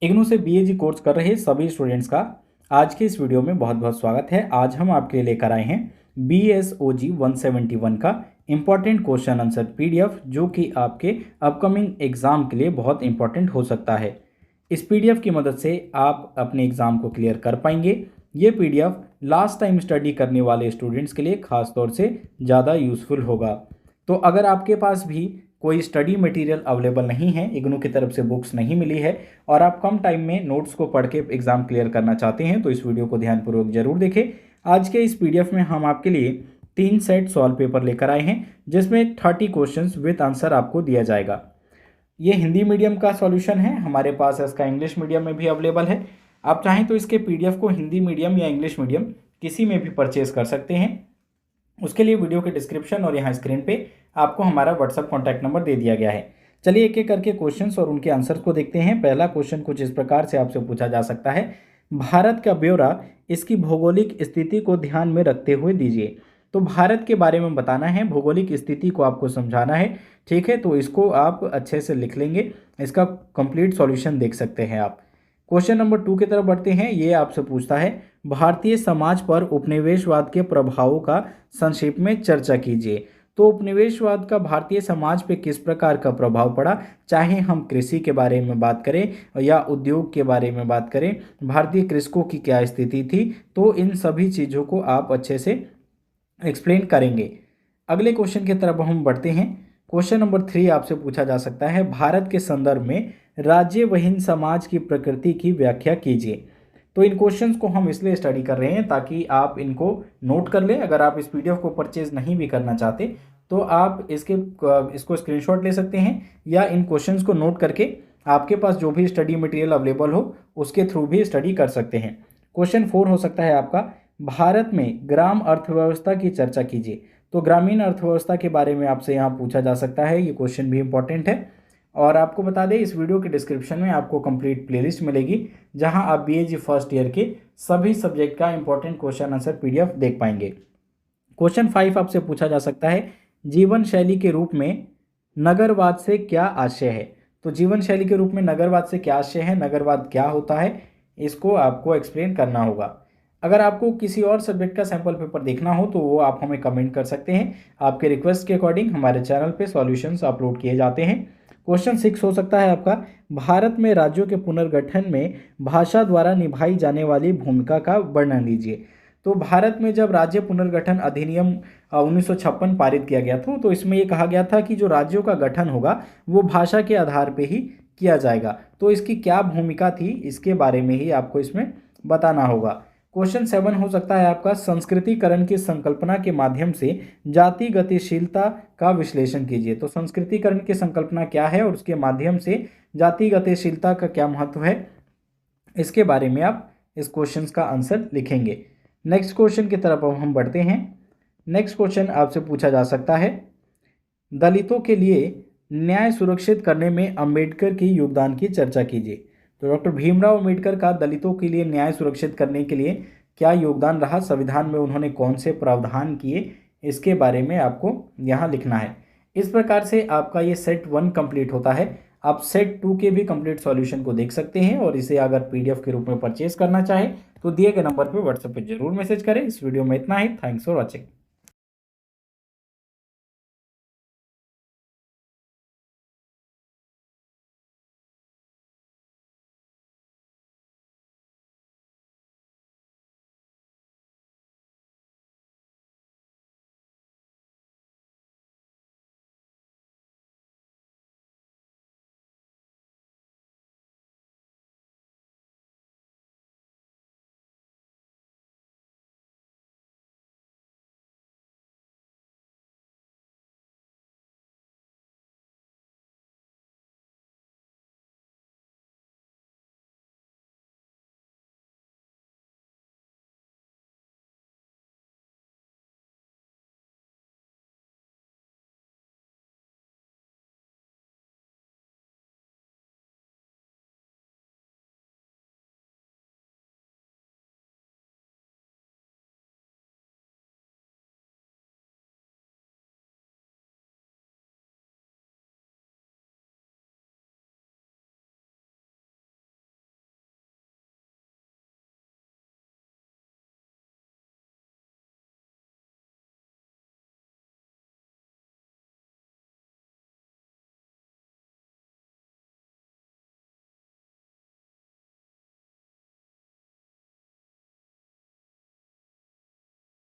इग्नू से बीएजी कोर्स कर रहे सभी स्टूडेंट्स का आज के इस वीडियो में बहुत बहुत स्वागत है। आज हम आपके लिए लेकर आए हैं BSOG 171 का इम्पॉर्टेंट क्वेश्चन आंसर पीडीएफ, जो कि आपके अपकमिंग एग्ज़ाम के लिए बहुत इंपॉर्टेंट हो सकता है। इस पीडीएफ की मदद से आप अपने एग्ज़ाम को क्लियर कर पाएंगे। ये पीडीएफ लास्ट टाइम स्टडी करने वाले स्टूडेंट्स के लिए खास तौर से ज़्यादा यूज़फुल होगा। तो अगर आपके पास भी कोई स्टडी मटेरियल अवेलेबल नहीं है, इग्नू की तरफ से बुक्स नहीं मिली है और आप कम टाइम में नोट्स को पढ़ के एग्ज़ाम क्लियर करना चाहते हैं, तो इस वीडियो को ध्यानपूर्वक जरूर देखें। आज के इस पीडीएफ में हम आपके लिए 3 सेट सॉल्व पेपर लेकर आए हैं, जिसमें 30 क्वेश्चंस विद आंसर आपको दिया जाएगा। ये हिंदी मीडियम का सॉल्यूशन है, हमारे पास इसका इंग्लिश मीडियम में भी अवेलेबल है। आप चाहें तो इसके पीडीएफ को हिंदी मीडियम या इंग्लिश मीडियम किसी में भी परचेज कर सकते हैं। उसके लिए वीडियो के डिस्क्रिप्शन और यहाँ स्क्रीन पे आपको हमारा व्हाट्सअप कॉन्टैक्ट नंबर दे दिया गया है। चलिए एक एक करके क्वेश्चंस और उनके आंसर्स को देखते हैं। पहला क्वेश्चन कुछ इस प्रकार से आपसे पूछा जा सकता है, भारत का ब्यौरा इसकी भौगोलिक स्थिति को ध्यान में रखते हुए दीजिए। तो भारत के बारे में बताना है, भौगोलिक स्थिति को आपको समझाना है, ठीक है। तो इसको आप अच्छे से लिख लेंगे, इसका कंप्लीट सॉल्यूशन देख सकते हैं आप। क्वेश्चन नंबर 2 की तरफ बढ़ते हैं। ये आपसे पूछता है, भारतीय समाज पर उपनिवेशवाद के प्रभावों का संक्षेप में चर्चा कीजिए। तो उपनिवेशवाद का भारतीय समाज पे किस प्रकार का प्रभाव पड़ा, चाहे हम कृषि के बारे में बात करें या उद्योग के बारे में बात करें, भारतीय कृषकों की क्या स्थिति थी, तो इन सभी चीज़ों को आप अच्छे से एक्सप्लेन करेंगे। अगले क्वेश्चन की तरफ हम बढ़ते हैं। क्वेश्चन नंबर 3 आपसे पूछा जा सकता है, भारत के संदर्भ में राज्यविहीन समाज की प्रकृति की व्याख्या कीजिए। तो इन क्वेश्चंस को हम इसलिए स्टडी कर रहे हैं ताकि आप इनको नोट कर लें। अगर आप इस पीडीएफ को परचेज नहीं भी करना चाहते तो आप इसको स्क्रीनशॉट ले सकते हैं या इन क्वेश्चंस को नोट करके आपके पास जो भी स्टडी मटेरियल अवेलेबल हो उसके थ्रू भी स्टडी कर सकते हैं। क्वेश्चन 4 हो सकता है आपका, भारत में ग्राम अर्थव्यवस्था की चर्चा कीजिए। तो ग्रामीण अर्थव्यवस्था के बारे में आपसे यहाँ पूछा जा सकता है, ये क्वेश्चन भी इंपॉर्टेंट है। और आपको बता दें, इस वीडियो के डिस्क्रिप्शन में आपको कंप्लीट प्लेलिस्ट मिलेगी, जहां आप बीएजी फर्स्ट ईयर के सभी सब्जेक्ट का इंपॉर्टेंट क्वेश्चन आंसर पीडीएफ देख पाएंगे। क्वेश्चन 5 आपसे पूछा जा सकता है, जीवन शैली के रूप में नगरवाद से क्या आशय है। तो जीवन शैली के रूप में नगरवाद से क्या आशय है, नगरवाद क्या होता है, इसको आपको एक्सप्लेन करना होगा। अगर आपको किसी और सब्जेक्ट का सैम्पल पेपर देखना हो तो वो आप हमें कमेंट कर सकते हैं। आपके रिक्वेस्ट के अकॉर्डिंग हमारे चैनल पे सॉल्यूशंस अपलोड किए जाते हैं। क्वेश्चन 6 हो सकता है आपका, भारत में राज्यों के पुनर्गठन में भाषा द्वारा निभाई जाने वाली भूमिका का वर्णन दीजिए। तो भारत में जब राज्य पुनर्गठन अधिनियम 1956 पारित किया गया था, तो इसमें ये कहा गया था कि जो राज्यों का गठन होगा वो भाषा के आधार पर ही किया जाएगा। तो इसकी क्या भूमिका थी, इसके बारे में ही आपको इसमें बताना होगा। क्वेश्चन 7 हो सकता है आपका, संस्कृतिकरण की संकल्पना के माध्यम से जाति गतिशीलता का विश्लेषण कीजिए। तो संस्कृतिकरण की संकल्पना क्या है और उसके माध्यम से जाति गतिशीलता का क्या महत्व है, इसके बारे में आप इस क्वेश्चन का आंसर लिखेंगे। नेक्स्ट क्वेश्चन की तरफ अब हम बढ़ते हैं। नेक्स्ट क्वेश्चन आपसे पूछा जा सकता है, दलितों के लिए न्याय सुरक्षित करने में अंबेडकर की योगदान की चर्चा कीजिए। तो डॉक्टर भीमराव अंबेडकर का दलितों के लिए न्याय सुरक्षित करने के लिए क्या योगदान रहा, संविधान में उन्होंने कौन से प्रावधान किए, इसके बारे में आपको यहाँ लिखना है। इस प्रकार से आपका ये सेट 1 कंप्लीट होता है। आप सेट 2 के भी कंप्लीट सॉल्यूशन को देख सकते हैं और इसे अगर पीडीएफ के रूप में परचेज करना चाहें तो दिए गए नंबर पर व्हाट्सएप पर जरूर मैसेज करें। इस वीडियो में इतना ही। Thanks for watching.